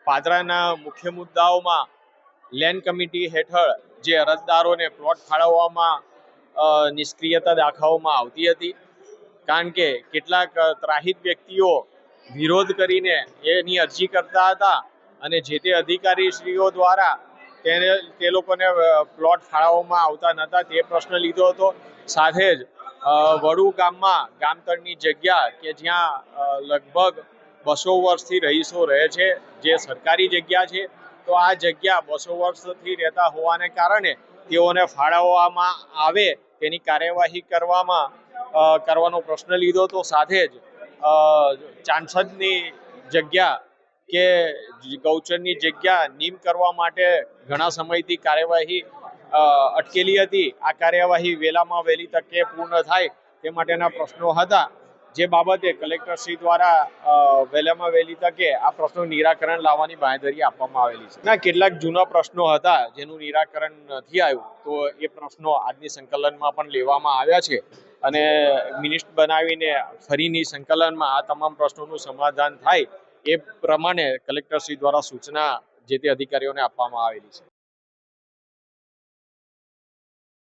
પાદરાના મુખ્ય મુદ્દાઓમાં land committee હેઠળ જે અરજદારોને પ્લોટ ફાળવવામાં નિષ્ક્રિયતા દાખવવામાં આવતી હતી, કારણ કે કેટલાક ત્રાહિત વ્યક્તિઓ વિરોધ કરીને એની અરજી કરતા હતા અને જે તે અધિકારીશ્રીઓ દ્વારા તે લોકોને પ્લોટ ફાળવવામાં આવતા નહોતા તે પ્રશ્ન લીધો હતો। સાથે જ વડુ ગામમાં ગામતળની જગ્યા કે જ્યાં લગભગ 200 વર્ષથી રહીશો રહે છે, જે સરકારી જગ્યા છે, તો આ જગ્યા 200 વર્ષથી રહેતા હોવાને કારણે તેઓને ફાળવવામાં આવે તેની કાર્યવાહી કરવાનો પ્રશ્ન લીધો હતો। સાથે જ ચાંસદની જગ્યા કે ગૌચરની જગ્યા નીમ કરવા માટે ઘણા સમયથી કાર્યવાહી અટકેલી હતી। આ કાર્યવાહી વહેલામાં વહેલી તકે પૂર્ણ થાય તે માટેના પ્રશ્નો હતા, જે બાબતે કલેક્ટરશ્રી દ્વારા વહેલામાં વહેલી તકે આ પ્રશ્નો નિરાકરણ લાવવાની બાંહેધરી આપવામાં આવેલી છે। ના કેટલાક જૂના પ્રશ્નો હતા જેનું નિરાકરણ નથી આવ્યું, તો એ પ્રશ્નો આજની સંકલનમાં પણ લેવામાં આવ્યા છે અને મિનિસ્ટ બનાવીને ફરીની સંકલનમાં આ તમામ પ્રશ્નોનું સમાધાન થાય એ પ્રમાણે કલેક્ટરશ્રી દ્વારા સૂચના જે તે અધિકારીઓને આપવામાં આવેલી છે।